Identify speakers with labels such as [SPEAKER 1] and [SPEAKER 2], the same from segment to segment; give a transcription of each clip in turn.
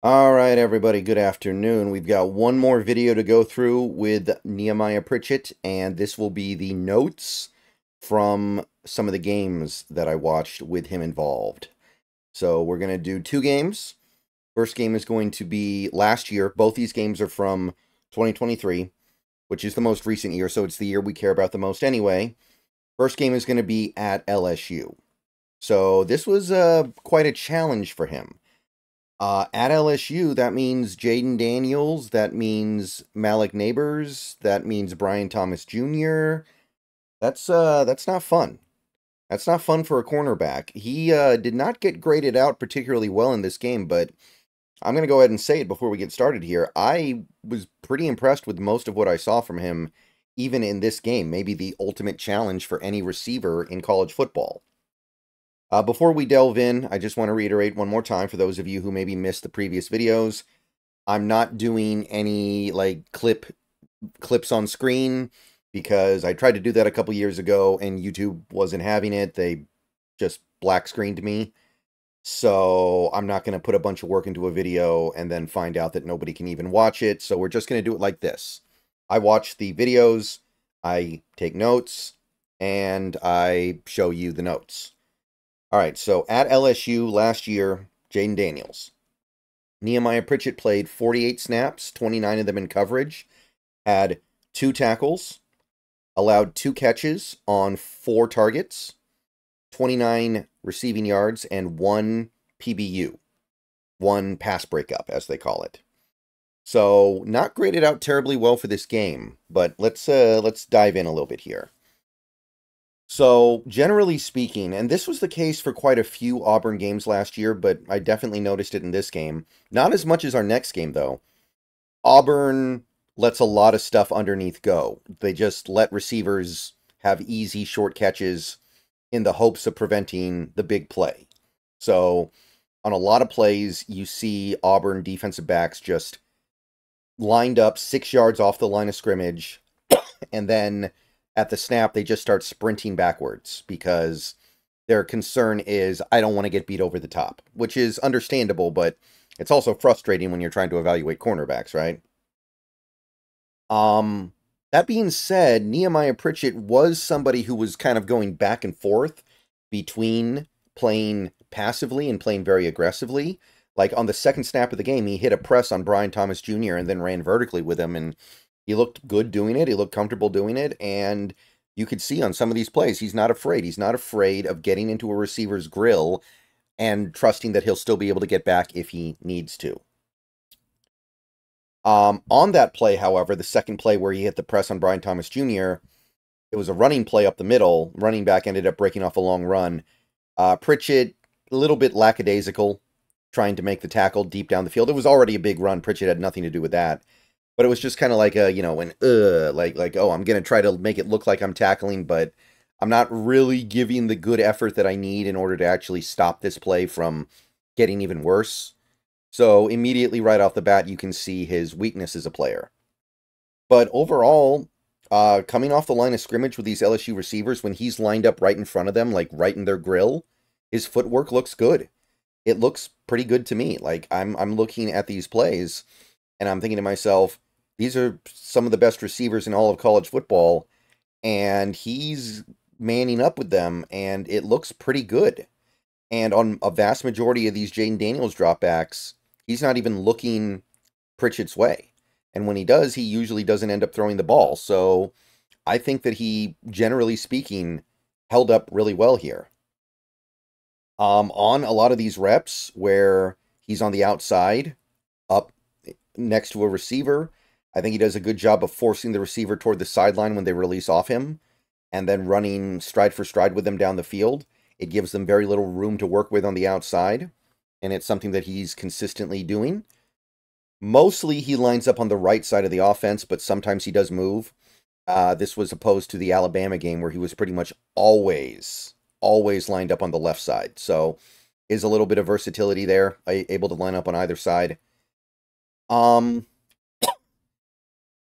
[SPEAKER 1] All right, everybody, good afternoon. We've got one more video to go through with Nehemiah Pritchett, and this will be the notes from some of the games that I watched with him involved. So we're going to do two games. First game is going to be last year. Both these games are from 2023, which is the most recent year, so it's the year we care about the most anyway. First game is going to be at LSU. So this was quite a challenge for him. At LSU, that means Jaden Daniels, that means Malik Neighbors, that means Brian Thomas Jr. That's not fun. That's not fun for a cornerback. He did not get graded out particularly well in this game, but I'm going to go ahead and say it before we get started here. I was pretty impressed with most of what I saw from him, even in this game. Maybe the ultimate challenge for any receiver in college football. Before we delve in, I just want to reiterate one more time for those of you who maybe missed the previous videos. I'm not doing any clips on screen because I tried to do that a couple years ago and YouTube wasn't having it. They just black screened me. So I'm not going to put a bunch of work into a video and then find out that nobody can even watch it. So we're just going to do it like this. I watch the videos, I take notes, and I show you the notes. All right, so at LSU last year, Jaden Daniels. Nehemiah Pritchett played 48 snaps, 29 of them in coverage, had 2 tackles, allowed 2 catches on 4 targets, 29 receiving yards, and 1 PBU, 1 pass breakup, as they call it. So not graded out terribly well for this game, but let's dive in a little bit here. So, generally speaking, and this was the case for quite a few Auburn games last year, but I definitely noticed it in this game. Not as much as our next game, though. Auburn lets a lot of stuff underneath go. They just let receivers have easy, short catches in the hopes of preventing the big play. So, on a lot of plays, you see Auburn defensive backs just lined up 6 yards off the line of scrimmage, and then at the snap, they just start sprinting backwards because their concern is, I don't want to get beat over the top, which is understandable, but it's also frustrating when you're trying to evaluate cornerbacks, right? That being said, Nehemiah Pritchett was somebody who was kind of going back and forth between playing passively and playing very aggressively. Like on the second snap of the game, he hit a press on Brian Thomas Jr. and then ran vertically with him, and he looked good doing it. He looked comfortable doing it, and you could see on some of these plays, he's not afraid. He's not afraid of getting into a receiver's grill and trusting that he'll still be able to get back if he needs to. On that play, however, the second play where he hit the press on Brian Thomas Jr., it was a running play up the middle. Running back ended up breaking off a long run. Pritchett, a little bit lackadaisical, trying to make the tackle deep down the field. It was already a big run. Pritchett had nothing to do with that. But it was just kind of like a, oh, I'm going to try to make it look like I'm tackling, but I'm not really giving the good effort that I need in order to actually stop this play from getting even worse. So immediately right off the bat, you can see his weakness as a player. But overall, coming off the line of scrimmage with these LSU receivers, when he's lined up right in front of them, like right in their grill, his footwork looks good. It looks pretty good to me. Like I'm looking at these plays and I'm thinking to myself, these are some of the best receivers in all of college football, and he's manning up with them, and it looks pretty good. And on a vast majority of these Jaden Daniels dropbacks, he's not even looking Pritchett's way. And when he does, he usually doesn't end up throwing the ball. So I think that he, generally speaking, held up really well here. On a lot of these reps where he's on the outside, up next to a receiver, I think he does a good job of forcing the receiver toward the sideline when they release off him, and then running stride for stride with them down the field. It gives them very little room to work with on the outside, and it's something that he's consistently doing. Mostly he lines up on the right side of the offense, but sometimes he does move. This was opposed to the Alabama game where he was pretty much always lined up on the left side. So is a little bit of versatility there, able to line up on either side.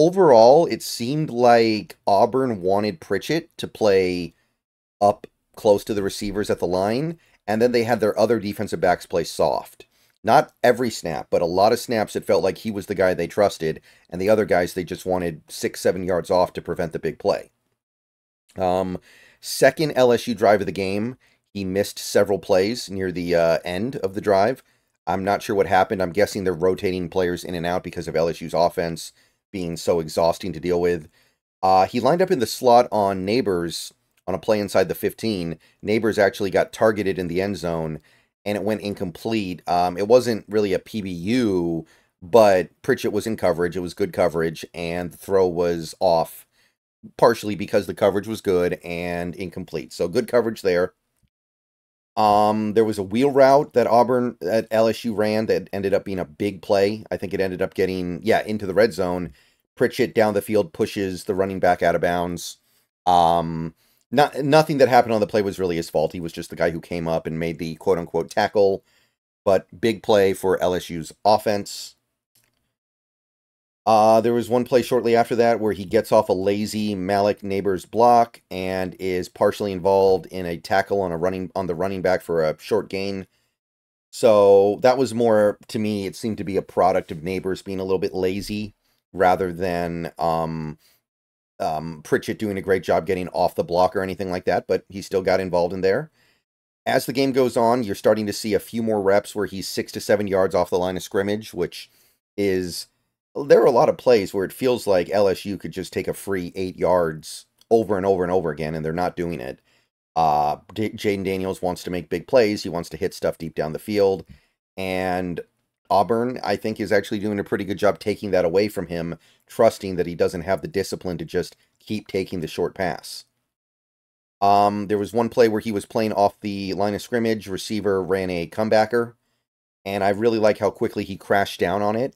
[SPEAKER 1] Overall, it seemed like Auburn wanted Pritchett to play up close to the receivers at the line, and then they had their other defensive backs play soft. Not every snap, but a lot of snaps it felt like he was the guy they trusted, and the other guys they just wanted 6, 7 yards off to prevent the big play. Second LSU drive of the game, he missed several plays near the end of the drive. I'm not sure what happened. I'm guessing they're rotating players in and out because of LSU's offense being so exhausting to deal with. He lined up in the slot on Neighbors on a play inside the 15. Neighbors actually got targeted in the end zone, and it went incomplete. It wasn't really a PBU, but Pritchett was in coverage. It was good coverage, and the throw was off, partially because the coverage was good and incomplete. So good coverage there. There was a wheel route that LSU ran that ended up being a big play. I think it ended up getting, into the red zone. Pritchett down the field pushes the running back out of bounds. Nothing that happened on the play was really his fault. He was just the guy who came up and made the quote-unquote tackle. But big play for LSU's offense. There was one play shortly after that where he gets off a lazy Malik Neighbors block and is partially involved in a tackle on the running back for a short gain. So that was more, to me, it seemed to be a product of Neighbors being a little bit lazy rather than Pritchett doing a great job getting off the block or anything like that, but he still got involved in there. As the game goes on, you're starting to see a few more reps where he's 6 to 7 yards off the line of scrimmage, which is... There are a lot of plays where it feels like LSU could just take a free 8 yards over and over and over again, and they're not doing it. Jaden Daniels wants to make big plays. He wants to hit stuff deep down the field. And Auburn, I think, is actually doing a pretty good job taking that away from him, trusting that he doesn't have the discipline to just keep taking the short pass. There was one play where he was playing off the line of scrimmage. Receiver ran a comebacker, and I really like how quickly he crashed down on it.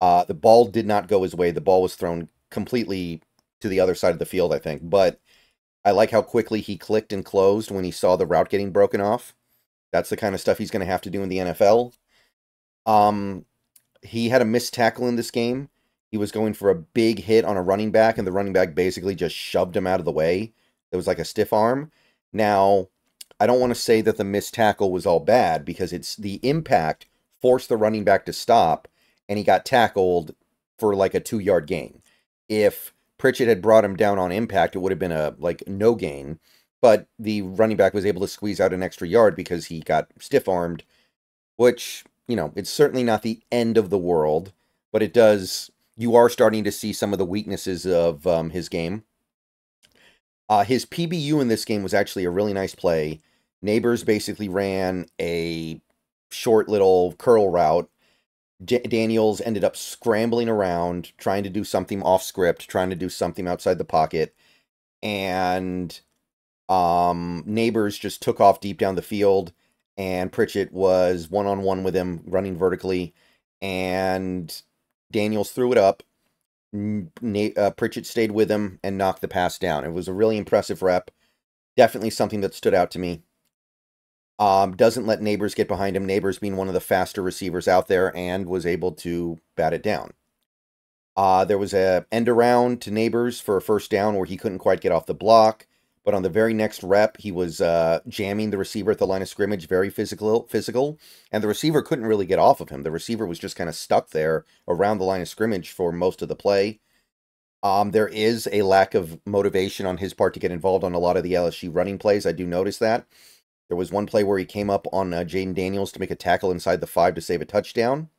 [SPEAKER 1] The ball did not go his way. The ball was thrown completely to the other side of the field, I think. But I like how quickly he clicked and closed when he saw the route getting broken off. That's the kind of stuff he's going to have to do in the NFL. He had a missed tackle in this game. He was going for a big hit on a running back, and the running back basically just shoved him out of the way. It was like a stiff arm. Now, I don't want to say that the missed tackle was all bad, because it's the impact forced the running back to stop, and he got tackled for like a 2-yard gain. If Pritchett had brought him down on impact, it would have been a no gain. But the running back was able to squeeze out an extra yard because he got stiff-armed, which, it's certainly not the end of the world, but it does... You are starting to see some of the weaknesses of his game. His PBU in this game was actually a really nice play. Neighbors basically ran a short little curl route. Daniels ended up scrambling around, trying to do something off script, trying to do something outside the pocket, and Neighbors just took off deep down the field, and Pritchett was one-on-one with him, running vertically, and Daniels threw it up. Pritchett stayed with him and knocked the pass down. It was a really impressive rep. Definitely something that stood out to me. Doesn't let Neighbors get behind him. Neighbors being one of the faster receivers out there, and was able to bat it down. There was a end around to Neighbors for a first down where he couldn't quite get off the block. But on the very next rep, he was jamming the receiver at the line of scrimmage, very physical, and the receiver couldn't really get off of him. The receiver was just kind of stuck there around the line of scrimmage for most of the play. There is a lack of motivation on his part to get involved on a lot of the LSU running plays. I do notice that. There was one play where he came up on Jaden Daniels to make a tackle inside the 5 to save a touchdown.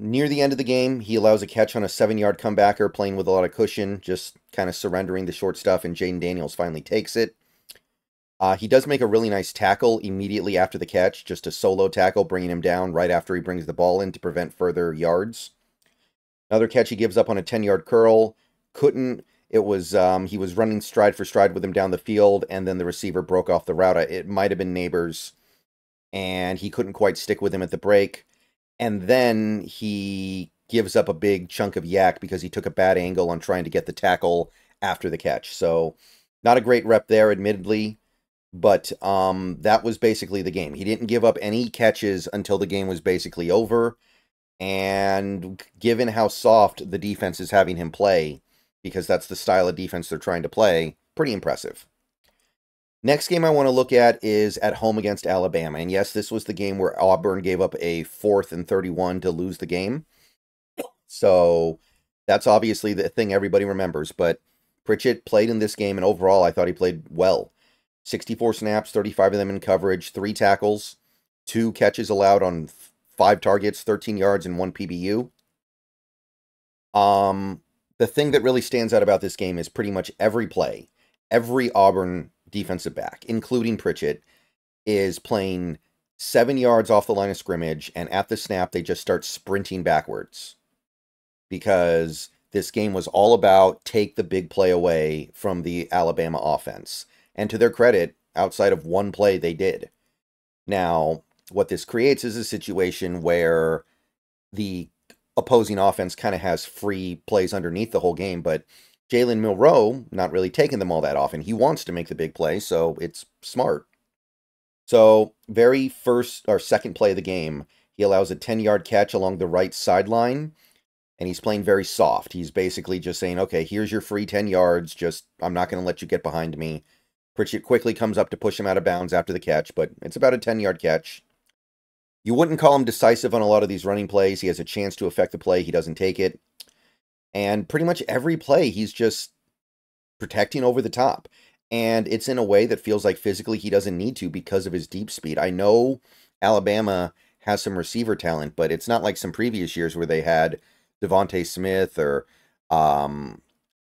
[SPEAKER 1] Near the end of the game, he allows a catch on a 7-yard comebacker, playing with a lot of cushion, just kind of surrendering the short stuff, and Jaden Daniels finally takes it. He does make a really nice tackle immediately after the catch, just a solo tackle, bringing him down right after he brings the ball in to prevent further yards. Another catch he gives up on a 10-yard curl. It was, he was running stride for stride with him down the field, and then the receiver broke off the route. It might have been Neighbors, and he couldn't quite stick with him at the break. And then he gives up a big chunk of yak because he took a bad angle on trying to get the tackle after the catch. So, not a great rep there, admittedly, but that was basically the game. He didn't give up any catches until the game was basically over, and given how soft the defense is having him play, because that's the style of defense they're trying to play, pretty impressive. Next game I want to look at is at home against Alabama. And yes, this was the game where Auburn gave up a 4th and 31 to lose the game. So that's obviously the thing everybody remembers. But Pritchett played in this game, and overall, I thought he played well. 64 snaps, 35 of them in coverage, 3 tackles, 2 catches allowed on 5 targets, 13 yards, and 1 PBU. The thing that really stands out about this game is pretty much every play, every Auburn defensive back, including Pritchett, is playing 7 yards off the line of scrimmage, and at the snap, they just start sprinting backwards. Because this game was all about take the big play away from the Alabama offense. And to their credit, outside of one play, they did. Now, what this creates is a situation where the opposing offense kind of has free plays underneath the whole game, but Jalen Milroe not really taking them all that often. He wants to make the big play, so it's smart. So, very first or second play of the game, he allows a 10-yard catch along the right sideline, and he's playing very soft. He's basically just saying, okay, here's your free 10 yards, just I'm not going to let you get behind me. Pritchett quickly comes up to push him out of bounds after the catch, but it's about a 10-yard catch. You wouldn't call him decisive on a lot of these running plays. He has a chance to affect the play. He doesn't take it. And pretty much every play, he's just protecting over the top. And it's in a way that feels like physically he doesn't need to because of his deep speed. I know Alabama has some receiver talent, but it's not like some previous years where they had Devontae Smith or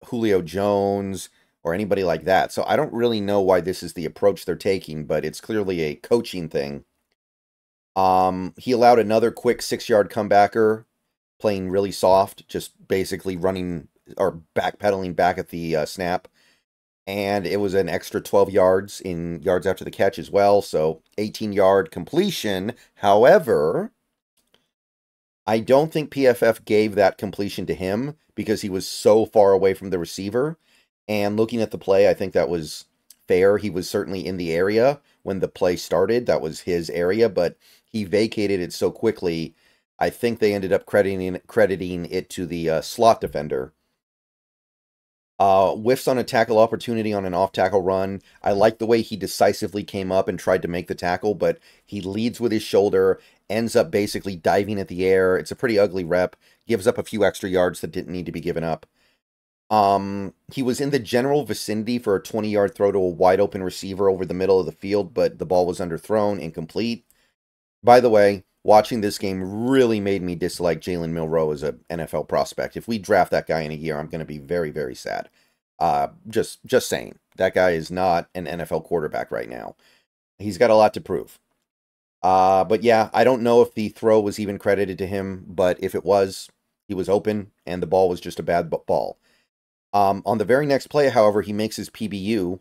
[SPEAKER 1] Julio Jones or anybody like that. So I don't really know why this is the approach they're taking, but it's clearly a coaching thing. He allowed another quick 6-yard comebacker, playing really soft, just basically running or backpedaling back at the snap. And it was an extra 12 yards in yards after the catch as well. So 18-yard completion. However, I don't think PFF gave that completion to him because he was so far away from the receiver. And looking at the play, I think that was fair. He was certainly in the area when the play started. That was his area, but he vacated it so quickly. I think they ended up crediting it to the slot defender. Whiffs on a tackle opportunity on an off-tackle run. I like the way he decisively came up and tried to make the tackle, but he leads with his shoulder, ends up basically diving at the air. It's a pretty ugly rep. Gives up a few extra yards that didn't need to be given up. He was in the general vicinity for a 20-yard throw to a wide-open receiver over the middle of the field, but the ball was underthrown, incomplete. By the way, watching this game really made me dislike Jalen Milroe as an NFL prospect. If we draft that guy in a year, I'm going to be very, very sad. Just saying. That guy is not an NFL quarterback right now. He's got a lot to prove. But yeah, I don't know if the throw was even credited to him, but if it was, he was open, and the ball was just a bad ball. On the very next play, however, he makes his PBU.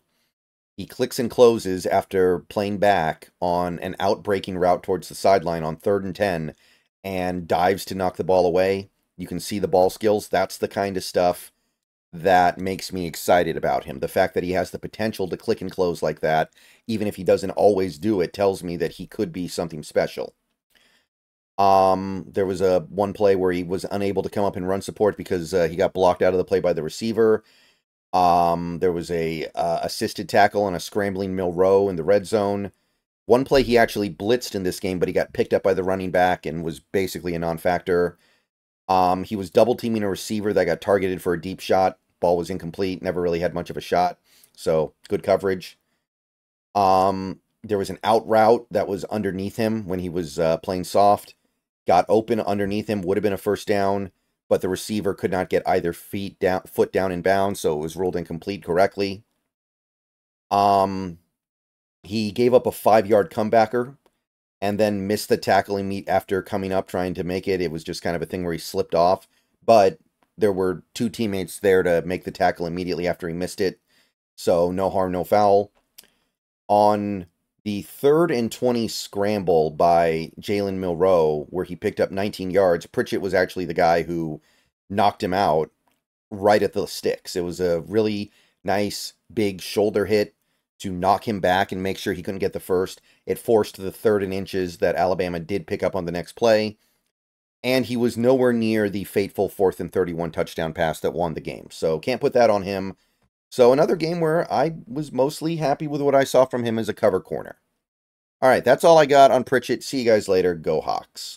[SPEAKER 1] He clicks and closes after playing back on an out-breaking route towards the sideline on 3rd and 10 and dives to knock the ball away. You can see the ball skills. That's the kind of stuff that makes me excited about him. The fact that he has the potential to click and close like that, even if he doesn't always do it, tells me that he could be something special. There was one play where he was unable to come up and run support because he got blocked out of the play by the receiver. There was a assisted tackle on a scrambling Milroe in the red zone. One play he actually blitzed in this game, but he got picked up by the running back and was basically a non-factor. He was double-teaming a receiver that got targeted for a deep shot. Ball was incomplete, never really had much of a shot, so good coverage. There was an out route that was underneath him when he was playing soft. Got open underneath him, would have been a first down, but the receiver could not get either foot down in bounds, so it was ruled incomplete correctly. He gave up a 5-yard comebacker and then missed the tackling after coming up trying to make it. It was just kind of a thing where he slipped off, but there were 2 teammates there to make the tackle immediately after he missed it, so no harm, no foul. On the 3rd and 20 scramble by Jalen Milroe, where he picked up 19 yards, Pritchett was actually the guy who knocked him out right at the sticks. It was a really nice, big shoulder hit to knock him back and make sure he couldn't get the first. It forced the 3rd and inches that Alabama did pick up on the next play. And he was nowhere near the fateful 4th and 31 touchdown pass that won the game. So can't put that on him. So another game where I was mostly happy with what I saw from him as a cover corner. All right, that's all I got on Pritchett. See you guys later. Go Hawks.